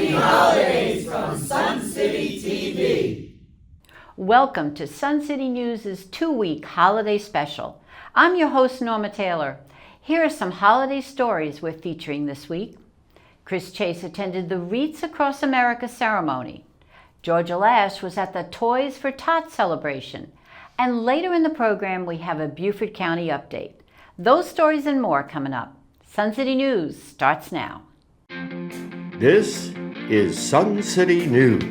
Happy holidays from Sun City TV. Welcome to Sun City News' 2-week holiday special. I'm your host, Norma Taylor. Here are some holiday stories we're featuring this week. Chris Chase attended the Wreaths Across America ceremony. Georgia Lash was at the Toys for Tots celebration. And later in the program, we have a Beaufort County update. Those stories and more coming up. Sun City News starts now. This is Sun City News.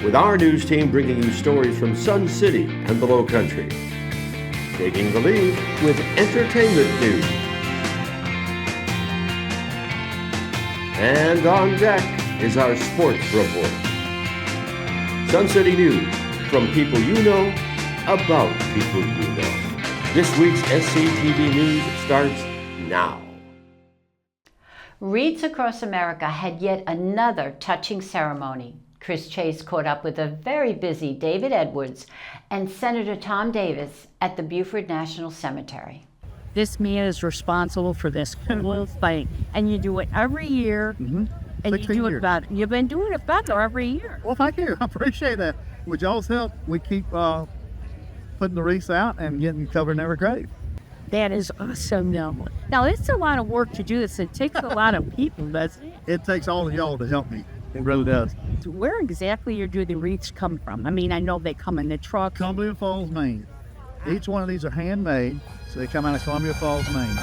With our news team bringing you stories from Sun City and the Low Country. Taking the lead with entertainment news. And on deck is our sports report. Sun City News, from people you know, about people you know. This week's SCTV News starts now. Wreaths Across America had yet another touching ceremony. Chris Chase caught up with a very busy David Edwards and Senator Tom Davis at the Beaufort National Cemetery. This man is responsible for this whole thing, and you do it every year. Mm-hmm. And you do it better. You've been doing it better every year. Well, thank you. I appreciate that. With y'all's help, we keep putting the wreaths out and getting covering every grave. That is awesome. Now, it's a lot of work to do this. It takes a lot of people, doesn't it? It takes all of y'all to help me. It really does. Where exactly do the wreaths come from? I mean, I know they come in the truck. Columbia Falls, Maine. Each one of these are handmade, so they come out of Columbia Falls, Maine.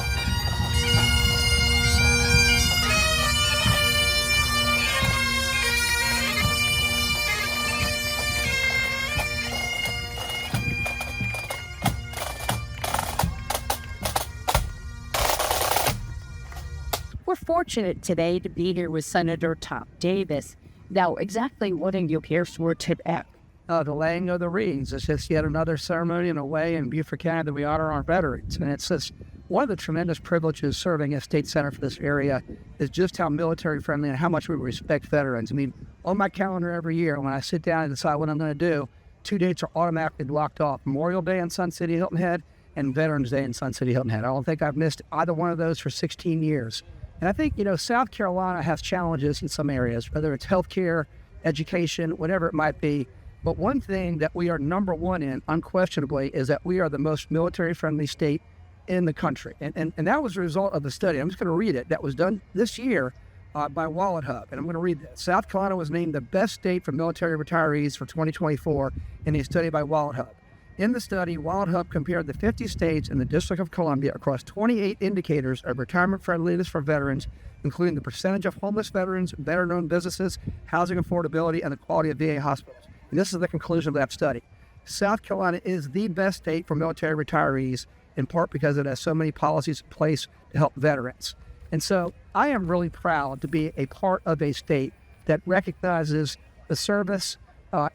We're fortunate today to be here with Senator Tom Davis. Now, exactly what are you here for today? The laying of the wreaths. It's just yet another ceremony in a way in Beaufort County that we honor our veterans. And it's just one of the tremendous privileges serving as state senator for this area is just how military friendly and how much we respect veterans. I mean, on my calendar every year, when I sit down and decide what I'm going to do, 2 dates are automatically blocked off: Memorial Day in Sun City, Hilton Head, and Veterans Day in Sun City, Hilton Head. I don't think I've missed either one of those for 16 years. And I think, South Carolina has challenges in some areas, whether it's healthcare, education, whatever it might be. But one thing that we are number one in, unquestionably, is that we are the most military-friendly state in the country. And that was a result of the study. I'm just going to read it. That was done this year by Wallet Hub. And I'm going to read that. South Carolina was named the best state for military retirees for 2024 in a study by Wallet Hub. In the study, Wallet Hub compared the 50 states and the District of Columbia across 28 indicators of retirement friendliness for veterans, including the percentage of homeless veterans, veteran-owned businesses, housing affordability, and the quality of VA hospitals. And this is the conclusion of that study. South Carolina is the best state for military retirees, in part because it has so many policies in place to help veterans. And so I am really proud to be a part of a state that recognizes the service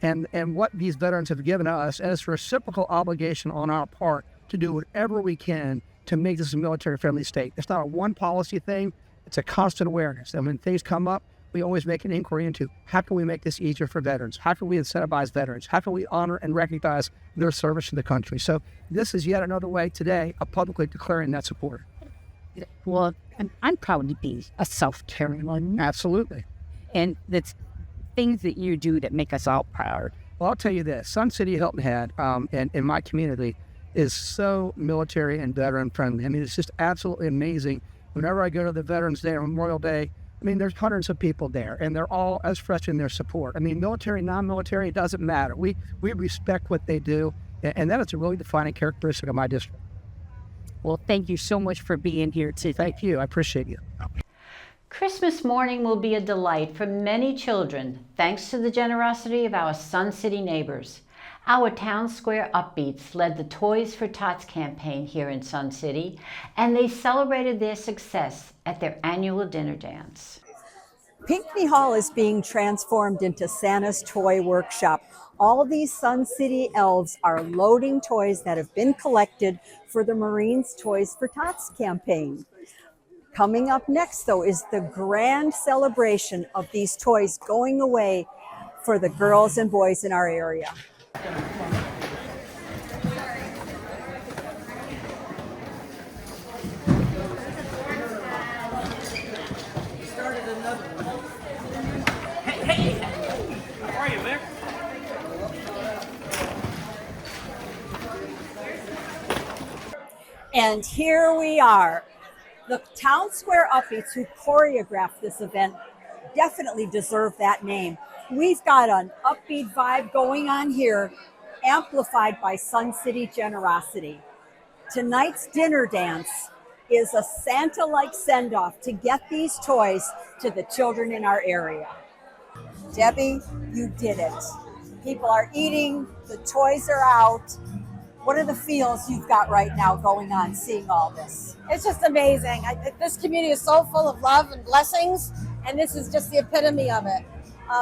and what these veterans have given us, and it's a reciprocal obligation on our part to do whatever we can to make this a military-friendly state. It's not a one policy thing, it's a constant awareness. And when things come up, we always make an inquiry into how can we make this easier for veterans? How can we incentivize veterans? How can we honor and recognize their service to the country? So this is yet another way today of publicly declaring that support. Well, I'm proud to be a South Carolinian. Absolutely. And that's things that you do that make us all proud. Well, I'll tell you this, Sun City, Hilton Head, and in my community is so military and veteran friendly. I mean, it's just absolutely amazing. Whenever I go to the Veterans Day or Memorial Day, I mean, there's hundreds of people there, and they're all as fresh in their support. I mean, military, non-military, it doesn't matter. We respect what they do, and that is a really defining characteristic of my district. Well, thank you so much for being here today. Thank you. I appreciate you. Christmas morning will be a delight for many children, thanks to the generosity of our Sun City neighbors. Our Town Square Upbeats led the Toys for Tots campaign here in Sun City, and they celebrated their success at their annual dinner dance. Pinckney Hall is being transformed into Santa's Toy Workshop. All these Sun City elves are loading toys that have been collected for the Marines Toys for Tots campaign. Coming up next, though, is the grand celebration of these toys going away for the girls and boys in our area. And here we are. The Town Square Upbeats who choreographed this event definitely deserve that name. We've got an upbeat vibe going on here, amplified by Sun City generosity. Tonight's dinner dance is a Santa-like send-off to get these toys to the children in our area. Debbie, you did it. People are eating, the toys are out. What are the feels you've got right now going on seeing all this? It's just amazing. This community is so full of love and blessings, and this is just the epitome of it.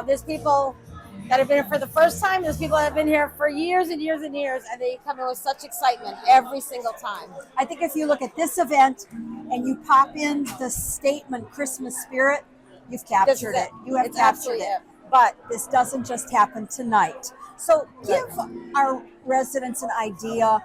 There's people that have been here for the first time. There's people that have been here for years and years and years, and they come in with such excitement every single time. I think if you look at this event and you pop in the statement Christmas spirit, you've captured it. You have captured it. But this doesn't just happen tonight. So give our residents an idea,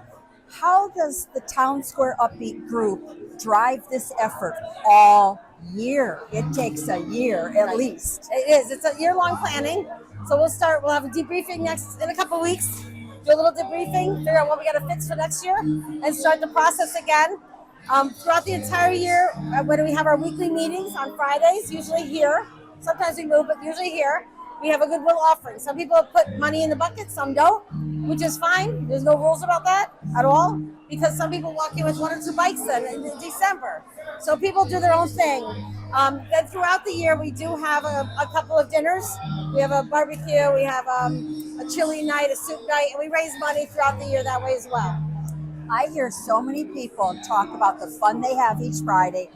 how does the Town Square Upbeat group drive this effort all year? It takes a year at least. It is. It's a year-long planning. So we'll have a debriefing in a couple of weeks, do a little debriefing, figure out what we got to fix for next year, and start the process again. Throughout the entire year, when we have our weekly meetings on Fridays, usually here, sometimes we move, but usually here, we have a goodwill offering. Some people put money in the bucket, some don't, which is fine. There's no rules about that at all, because some people walk in with 1 or 2 bikes in December. So people do their own thing. Then throughout the year, we do have a couple of dinners. We have a barbecue, we have a chili night, a soup night, and we raise money throughout the year that way as well. I hear so many people talk about the fun they have each Friday.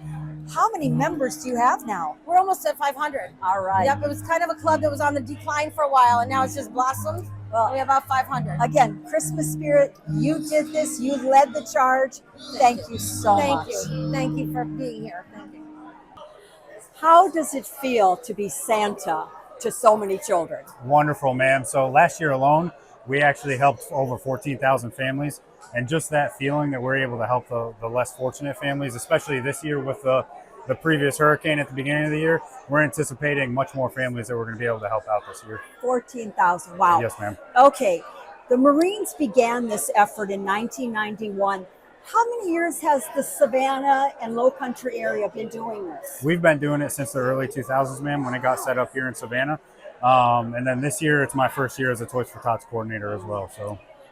How many members do you have now? We're almost at 500. All right. Yep, it was kind of a club that was on the decline for a while, and now it's just blossomed. Well, we have about 500. Again, Christmas spirit, you did this, you led the charge. Thank you so much. Thank you. Thank you for being here. Thank you. How does it feel to be Santa to so many children? Wonderful, ma'am. So last year alone, we actually helped over 14,000 families. And just that feeling that we're able to help the less fortunate families, especially this year with the previous hurricane at the beginning of the year, we're anticipating much more families that we're going to be able to help out this year. 14,000, wow. Yes, ma'am. Okay, the Marines began this effort in 1991. How many years has the Savannah and Low Country area been doing this? We've been doing it since the early 2000s, ma'am, when it got set up here in Savannah. And then this year, it's my first year as a Toys for Tots coordinator as well.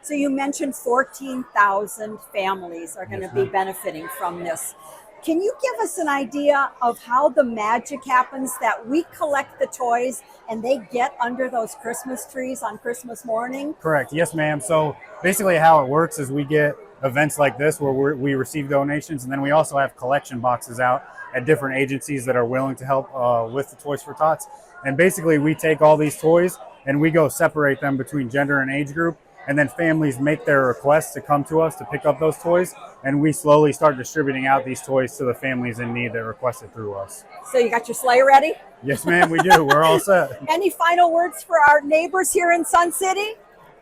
So you mentioned 14,000 families are going to be benefiting from this. Can you give us an idea of how the magic happens that we collect the toys and they get under those Christmas trees on Christmas morning? Correct. Yes, ma'am. So basically how it works is we get events like this where we receive donations, and then we also have collection boxes out at different agencies that are willing to help with the Toys for Tots. And basically we take all these toys and we go separate them between gender and age group. And then families make their requests to come to us to pick up those toys, and we slowly start distributing out these toys to the families in need that request it through us. So you got your sleigh ready? Yes, ma'am, we do. We're all set. Any final words for our neighbors here in Sun City?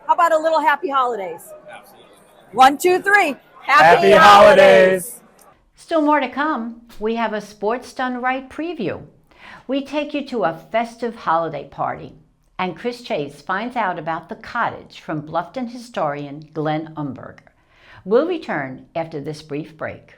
How about a little happy holidays? Absolutely. 1, 2, 3. Happy holidays! Still more to come. We have a Sports Done Right preview. We take you to a festive holiday party. And Chris Chase finds out about the Cottage from Blufton historian Glenn Umberger. We'll return after this brief break.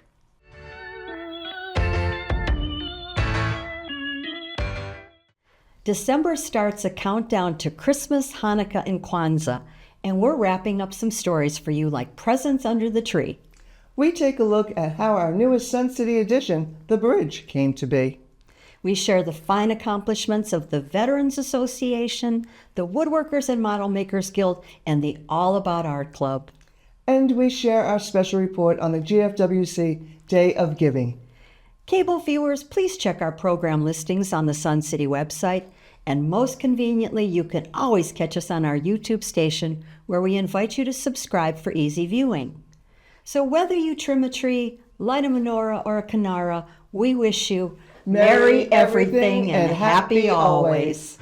December starts a countdown to Christmas, Hanukkah, and Kwanzaa, and we're wrapping up some stories for you like presents under the tree. We take a look at how our newest Sun City edition, The Bridge, came to be. We share the fine accomplishments of the Veterans Association, the Woodworkers and Model Makers Guild, and the All About Art Club. And we share our special report on the GFWC Day of Giving. Cable viewers, please check our program listings on the Sun City website, and most conveniently, you can always catch us on our YouTube station, where we invite you to subscribe for easy viewing. So whether you trim a tree, light a menorah, or a kinara, we wish you Merry everything and happy always.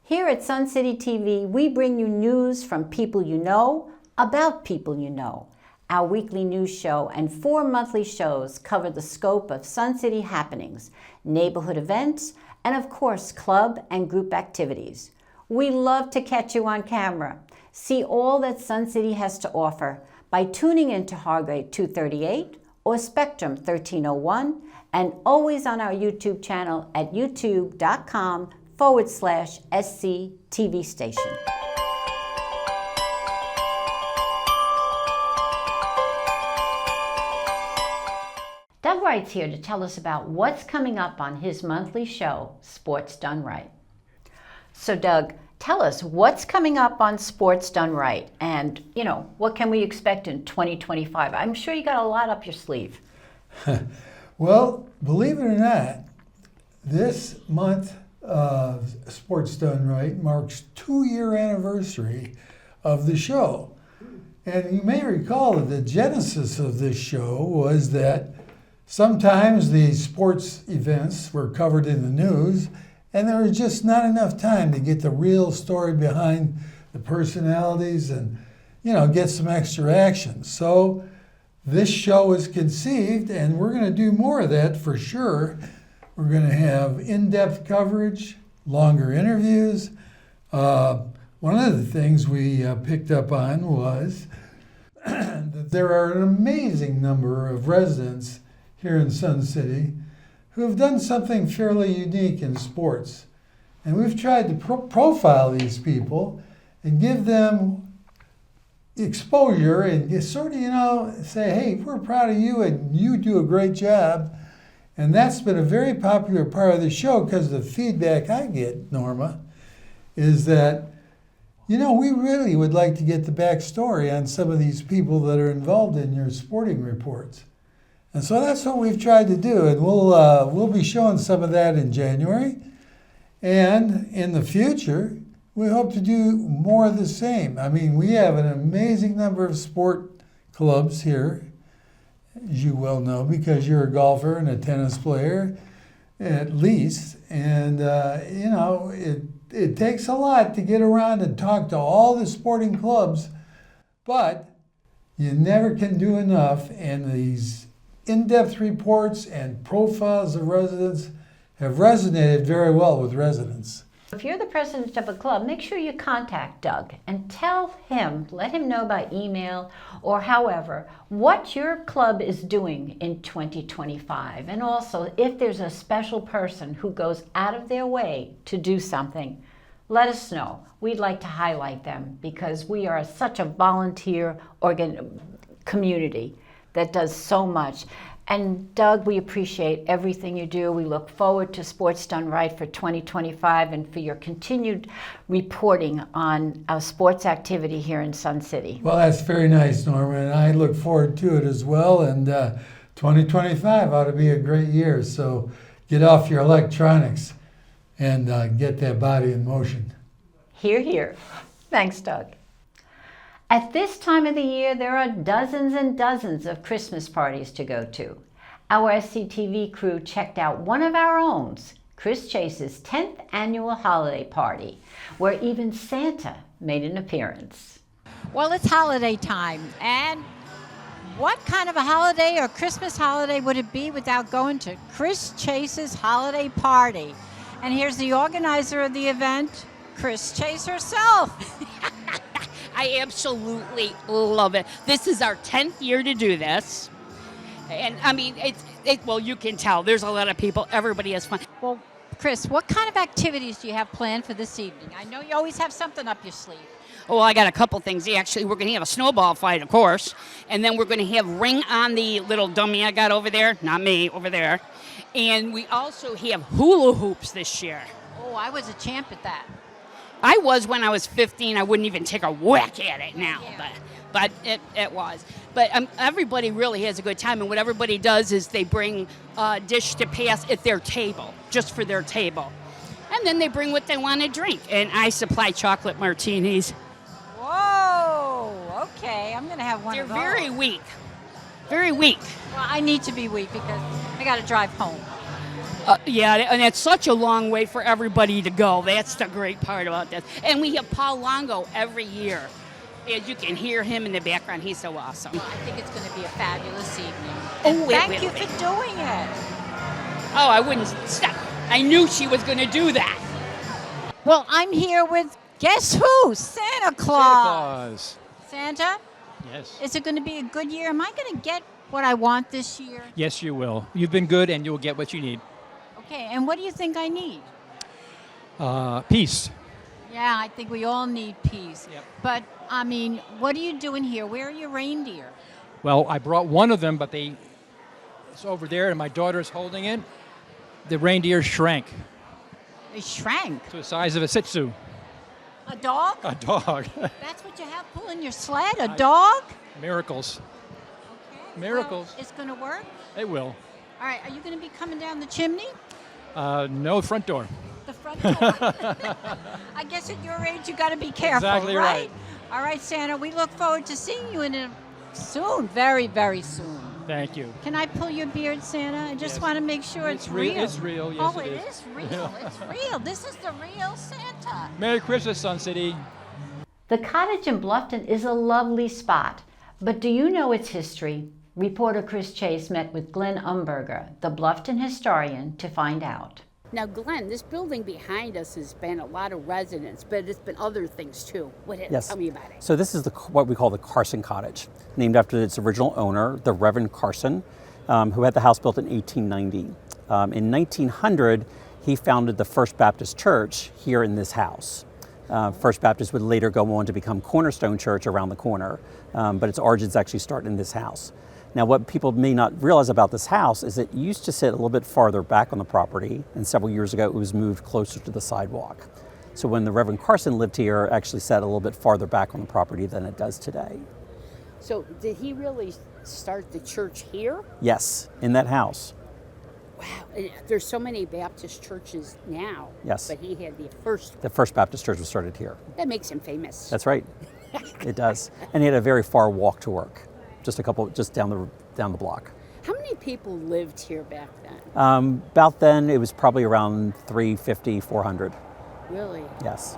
Here at Sun City TV, we bring you news from people you know, about people you know. Our weekly news show and 4 monthly shows cover the scope of Sun City happenings, neighborhood events, and of course, club and group activities. We love to catch you on camera. See all that Sun City has to offer by tuning into Hargrave 238 or Spectrum 1301, and always on our YouTube channel at youtube.com/SCTV station. Doug Wright's here to tell us about what's coming up on his monthly show, Sports Done Right. So Doug, tell us what's coming up on Sports Done Right, and what can we expect in 2025? I'm sure you got a lot up your sleeve. Well, believe it or not, this month of Sports Done Right marks 2-year anniversary of the show. And you may recall that the genesis of this show was that sometimes the sports events were covered in the news, and there was just not enough time to get the real story behind the personalities and, get some extra action. So this show was conceived, and we're going to do more of that for sure. We're going to have in-depth coverage, longer interviews. One of the things we picked up on was that there are an amazing number of residents here in Sun City who have done something fairly unique in sports. And we've tried to profile these people and give them exposure and sort of, say, hey, we're proud of you and you do a great job. And that's been a very popular part of the show because the feedback I get, Norma, is that, we really would like to get the backstory on some of these people that are involved in your sporting reports. And so that's what we've tried to do, and we'll be showing some of that in January. And in the future, we hope to do more of the same. I mean, we have an amazing number of sport clubs here, as you well know, because you're a golfer and a tennis player, at least. And, it takes a lot to get around and talk to all the sporting clubs, but you never can do enough, and these in-depth reports and profiles of residents have resonated very well with residents. If you're the president of a club, make sure you contact Doug and let him know by email or however what your club is doing in 2025. And also, if there's a special person who goes out of their way to do something, let us know. We'd like to highlight them because we are such a volunteer community that does so much. And Doug, we appreciate everything you do. We look forward to Sports Done Right for 2025 and for your continued reporting on our sports activity here in Sun City. Well, that's very nice, Norma, and I look forward to it as well. And 2025 ought to be a great year. So get off your electronics and get that body in motion. Hear, hear. Thanks, Doug. At this time of the year, there are dozens and dozens of Christmas parties to go to. Our SCTV crew checked out one of our own, Chris Chase's 10th annual holiday party, where even Santa made an appearance. Well, it's holiday time, and what kind of a holiday or Christmas holiday would it be without going to Chris Chase's holiday party? And here's the organizer of the event, Chris Chase herself. I absolutely love it. This is our 10th year to do this. And I mean, well, you can tell there's a lot of people. Everybody has fun. Well, Chris, what kind of activities do you have planned for this evening? I know you always have something up your sleeve. Oh, I got a couple things. Actually, we're going to have a snowball fight, of course. And then we're going to have ring on the little dummy I got over there. Not me, over there. And we also have hula hoops this year. Oh, I was a champ at that. I was when I was 15. I wouldn't even take a whack at it now, but it was. But everybody really has a good time, and what everybody does is they bring a dish to pass at their table, just for their table. And then they bring what they want to drink, and I supply chocolate martinis. Whoa, okay, I'm going to have one They're of those. very weak, very weak. Well, I need to be weak because I got to drive home. Yeah, and it's such a long way for everybody to go. That's the great part about this. And we have Paul Longo every year. As you can hear him in the background, he's so awesome. I think it's going to be a fabulous evening. Oh, Thank you for doing it. Oh, I wouldn't stop. I knew she was going to do that. Well, I'm here with, guess who? Santa Claus. Santa? Yes. Is it going to be a good year? Am I going to get what I want this year? Yes, you will. You've been good, and you will get what you need. Okay, and what do you think I need? Peace. Yeah, I think we all need peace. Yep. But, I mean, what are you doing here? Where are your reindeer? Well, I brought one of them, but it's over there, and my daughter's holding it. The reindeer shrank They shrank. to the size of a Shih Tzu. A dog? A dog. That's what you have pulling your sled? A dog? Miracles. Okay. Miracles. Well, it's going to work? It will. All right, are you going to be coming down the chimney? No, front door. The front door. I guess at your age you got to be careful, Exactly right. All right, Santa, we look forward to seeing you soon, very, very soon. Thank you. Can I pull your beard, Santa? I just Yes. want to make sure it's real. It's real, yes, Oh, it it is. is real. It's real. This is the real Santa. Merry Christmas, Sun City. The Cottage in Blufton is a lovely spot, but do you know its history? Reporter Chris Chase met with Glenn Umberger, the Blufton historian, to find out. Now, Glenn, this building behind us has been a lot of residents, but it's been other things too. Tell me about it. So this is what we call the Carson Cottage, named after its original owner, the Reverend Carson, who had the house built in 1890. In 1900, he founded the First Baptist Church here in this house. First Baptist would later go on to become Cornerstone Church around the corner, but its origins actually start in this house. Now, what people may not realize about this house is it used to sit a little bit farther back on the property, and several years ago it was moved closer to the sidewalk. So when the Reverend Carson lived here, it actually sat a little bit farther back on the property than it does today. So did he really start the church here? Yes, in that house. Wow, and there's so many Baptist churches now. Yes. But he had the first. The First Baptist Church was started here. That makes him famous. That's right. It does. And he had a very far walk to work, just down the block. How many people lived here back then? About then, it was probably around 350, 400. Really? Yes.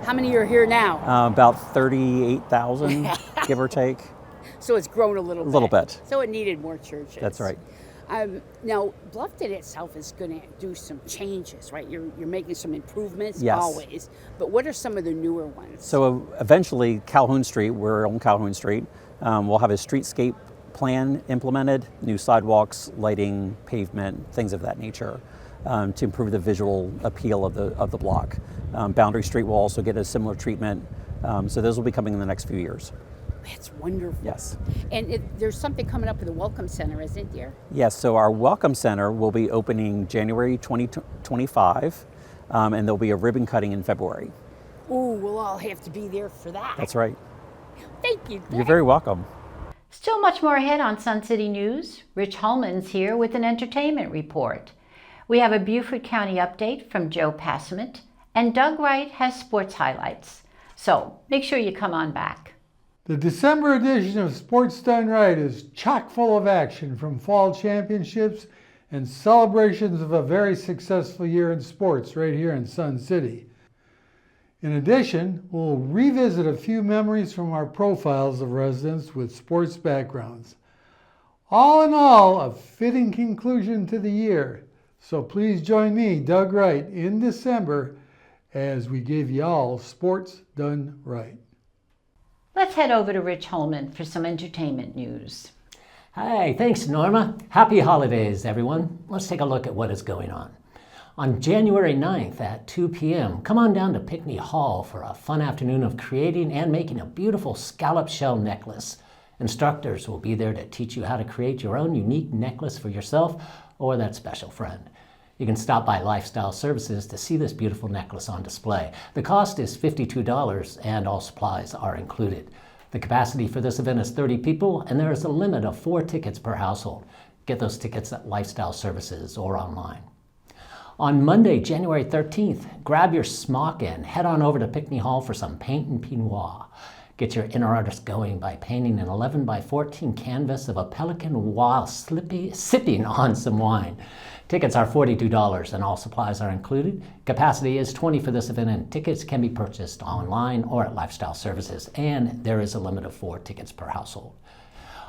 How many are here now? About 38,000, give or take. So it's grown a little bit. A little bit. So it needed more churches. That's right. Now, Blufton itself is going to do some changes, right? You're making some improvements, Yes. always. But what are some of the newer ones? So eventually, Calhoun Street, we're on Calhoun Street, we'll have a streetscape plan implemented, new sidewalks, lighting, pavement, things of that nature, to improve the visual appeal of the block. Boundary Street will also get a similar treatment. So those will be coming in the next few years. That's wonderful. Yes. And there's something coming up at the Welcome Center, isn't there? Yes, so our Welcome Center will be opening January 2025, and there'll be a ribbon cutting in February. Ooh, we'll all have to be there for that. That's right. Thank you. You're very welcome. Still much more ahead on Sun City News. Rich Holman's here with an entertainment report. We have a Beaufort County update from Joe Passament, and Doug Wright has sports highlights. So make sure you come on back. The December edition of Sports Done Right is chock full of action, from fall championships and celebrations of a very successful year in sports right here in Sun City. In addition, we'll revisit a few memories from our profiles of residents with sports backgrounds. All in all, a fitting conclusion to the year. So please join me, Doug Wright, in December as we give y'all Sports Done Right. Let's head over to Rich Holman for some entertainment news. Hi, thanks Norma. Happy holidays, everyone. Let's take a look at what is going on. On January 9th at 2 p.m., come on down to Pinckney Hall for a fun afternoon of creating and making a beautiful scallop shell necklace. Instructors will be there to teach you how to create your own unique necklace for yourself or that special friend. You can stop by Lifestyle Services to see this beautiful necklace on display. The cost is $52 and all supplies are included. The capacity for this event is 30 people and there is a limit of 4 tickets per household. Get those tickets at Lifestyle Services or online. On Monday, January 13th, grab your smock and head on over to Pinckney Hall for some paint and peignoir. Get your inner artist going by painting an 11 by 14 canvas of a pelican while sipping on some wine. Tickets are $42 and all supplies are included. Capacity is 20 for this event, and tickets can be purchased online or at Lifestyle Services, and there is a limit of 4 tickets per household.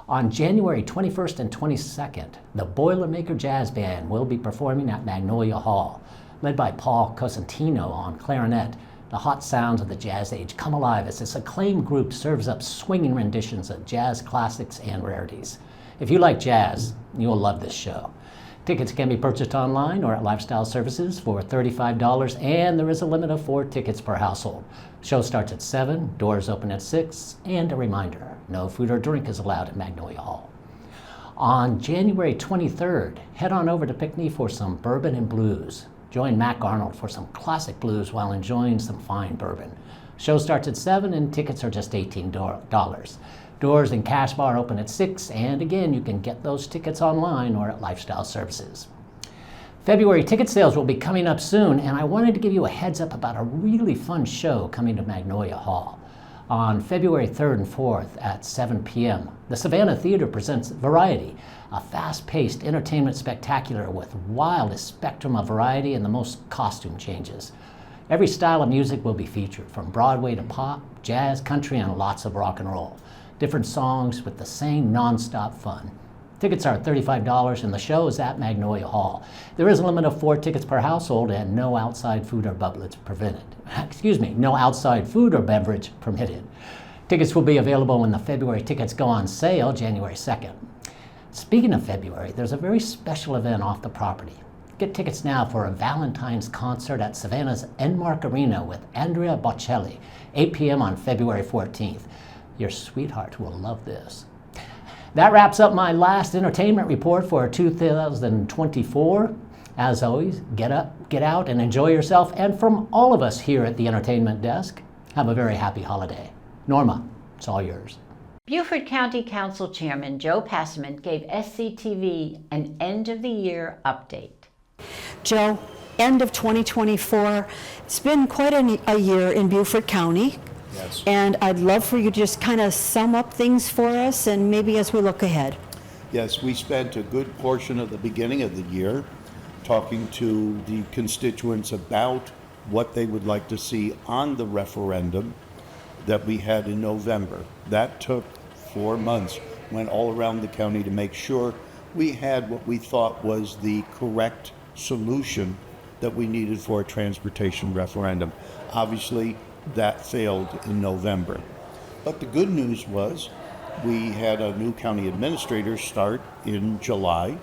On January 21st and 22nd, the Boilermaker Jazz Band will be performing at Magnolia Hall. Led by Paul Cosentino on clarinet, the hot sounds of the jazz age come alive as this acclaimed group serves up swinging renditions of jazz classics and rarities. If you like jazz, you'll love this show. Tickets can be purchased online or at Lifestyle Services for $35, and there is a limit of 4 tickets per household. Show starts at 7, doors open at 6, and a reminder, no food or drink is allowed at Magnolia Hall. On January 23rd, head on over to Pinckney for some bourbon and blues. Join Mac Arnold for some classic blues while enjoying some fine bourbon. Show starts at 7 and tickets are just $18. Doors and cash bar open at 6, and again, you can get those tickets online or at Lifestyle Services. February ticket sales will be coming up soon, and I wanted to give you a heads up about a really fun show coming to Magnolia Hall. On February 3rd and 4th at 7 p.m., the Savannah Theater presents Variety, a fast-paced entertainment spectacular with wildest spectrum of variety and the most costume changes. Every style of music will be featured, from Broadway to pop, jazz, country, and lots of rock and roll. Different songs with the same non-stop fun. Tickets are $35 and the show is at Magnolia Hall. There is a limit of 4 tickets per household and no outside food or no outside food or beverage permitted. Tickets will be available when the February tickets go on sale January 2nd. Speaking of February, there's a very special event off the property. Get tickets now for a Valentine's concert at Savannah's Enmark Arena with Andrea Bocelli, 8 p.m. on February 14th. Your sweetheart will love this. That wraps up my last entertainment report for 2024. As always, get up, get out, and enjoy yourself. And from all of us here at the Entertainment Desk, have a very happy holiday. Norma, it's all yours. Beaufort County Council Chairman Joe Passman gave SCTV an end-of-the-year update. Joe, end of 2024, it's been quite a year in Beaufort County. Yes. And I'd love for you to just kind of sum up things for us and maybe as we look ahead. Yes, we spent a good portion of the beginning of the year talking to the constituents about what they would like to see on the referendum that we had in November. That took 4 months, went all around the county to make sure we had what we thought was the correct solution that we needed for a transportation referendum. Obviously, that failed in November. But the good news was we had a new county administrator start in July.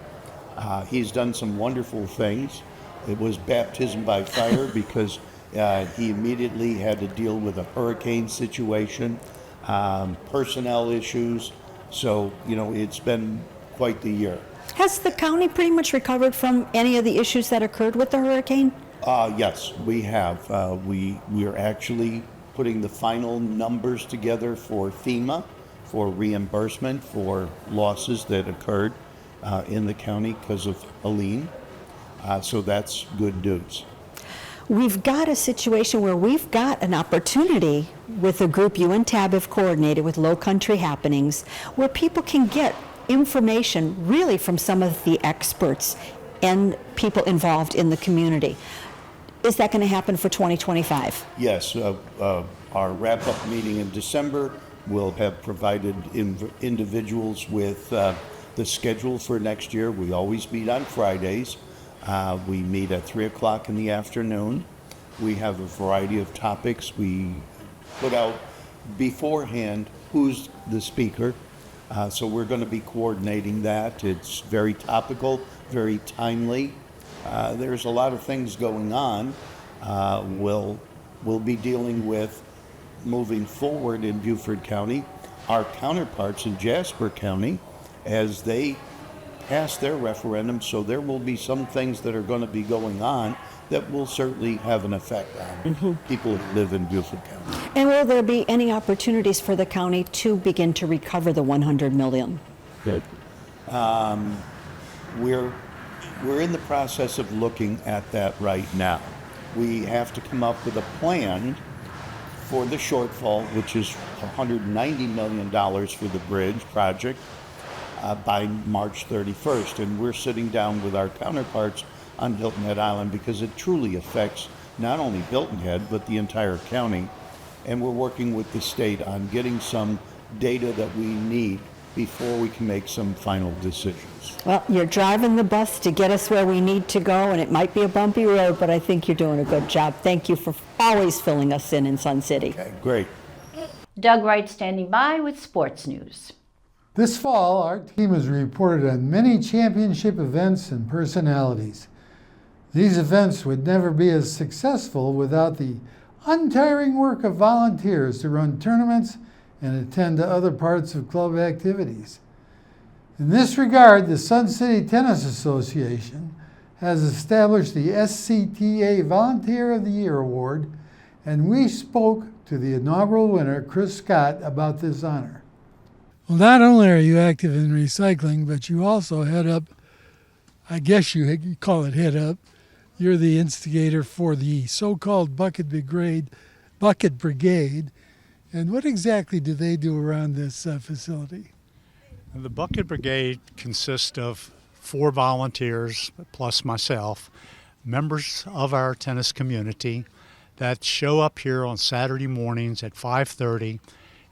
He's done some wonderful things. It was baptism by fire because he immediately had to deal with a hurricane situation, personnel issues. So, it's been quite the year. Has the county pretty much recovered from any of the issues that occurred with the hurricane? Yes, we have. We are actually putting the final numbers together for FEMA, for reimbursement for losses that occurred in the county because of Helene. So that's good news. We've got a situation where we've got an opportunity with a group you and Tab have coordinated with Low Country Happenings, where people can get information really from some of the experts and people involved in the community. Is that going to happen for 2025? Yes, our wrap-up meeting in December will have provided individuals with the schedule for next year. We always meet on Fridays. We meet at 3 o'clock in the afternoon. We have a variety of topics. We put out beforehand who's the speaker. So we're going to be coordinating that. It's very topical, very timely. There's a lot of things going on. We'll be dealing with moving forward in Beaufort County, our counterparts in Jasper County, as they pass their referendum. So there will be some things that are going to be going on that will certainly have an effect on people who live in Beaufort County. And will there be any opportunities for the county to begin to recover the $100 million? Good. We're in the process of looking at that right now. We have to come up with a plan for the shortfall, which is $190 million for the bridge project, by March 31st. And we're sitting down with our counterparts on Hilton Head Island because it truly affects not only Hilton Head, but the entire county. And we're working with the state on getting some data that we need before we can make some final decisions. Well, you're driving the bus to get us where we need to go, and it might be a bumpy road, but I think you're doing a good job. Thank you for always filling us in Sun City. Okay, great. Doug Wright standing by with sports news. This fall, our team has reported on many championship events and personalities. These events would never be as successful without the untiring work of volunteers to run tournaments and attend to other parts of club activities. In this regard, the Sun City Tennis Association has established the SCTA Volunteer of the Year Award, and we spoke to the inaugural winner, Chris Scott, about this honor. Well, not only are you active in recycling, but you also head up, I guess you call it head up, you're the instigator for the so-called Bucket Brigade. And what exactly do they do around this facility? The Bucket Brigade consists of 4 volunteers, plus myself, members of our tennis community that show up here on Saturday mornings at 5:30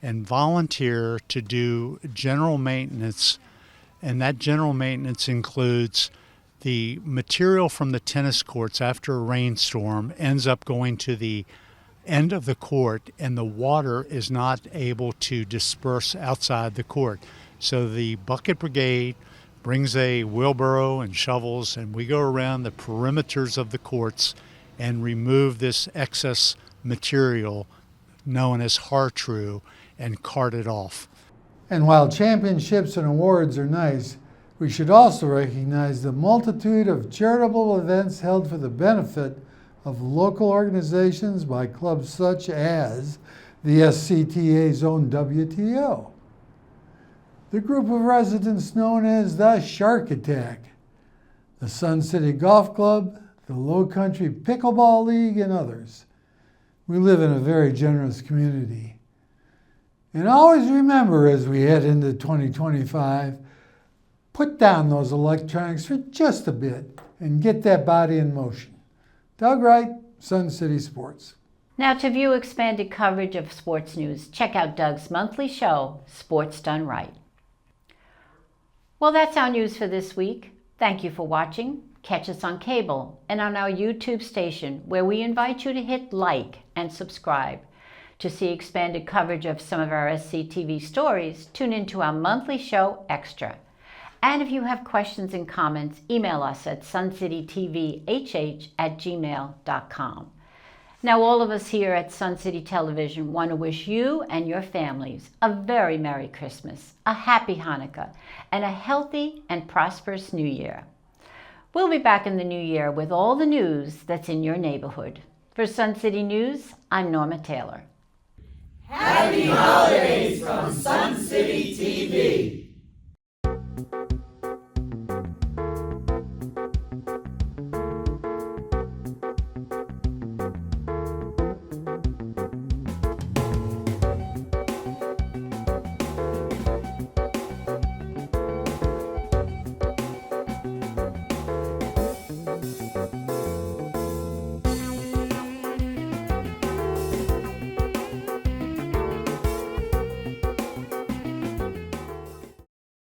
and volunteer to do general maintenance. And that general maintenance includes the material from the tennis courts after a rainstorm ends up going to the end of the court, and the water is not able to disperse outside the court. So the Bucket Brigade brings a wheelbarrow and shovels, and we go around the perimeters of the courts and remove this excess material known as hartrue and cart it off. And while championships and awards are nice, we should also recognize the multitude of charitable events held for the benefit of local organizations by clubs such as the SCTA's own WTO, the group of residents known as the Shark Attack, the Sun City Golf Club, the Low Country Pickleball League, and others. We live in a very generous community. And always remember, as we head into 2025, put down those electronics for just a bit and get that body in motion. Doug Wright, Sun City Sports. Now, to view expanded coverage of sports news, check out Doug's monthly show, Sports Done Right. Well, that's our news for this week. Thank you for watching. Catch us on cable and on our YouTube station, where we invite you to hit like and subscribe. To see expanded coverage of some of our SCTV stories, tune into our monthly show, Extra. And if you have questions and comments, email us at suncitytvhh@gmail.com. Now, all of us here at Sun City Television want to wish you and your families a very Merry Christmas, a Happy Hanukkah, and a healthy and prosperous New Year. We'll be back in the new year with all the news that's in your neighborhood. For Sun City News, I'm Norma Taylor. Happy holidays from Sun City TV.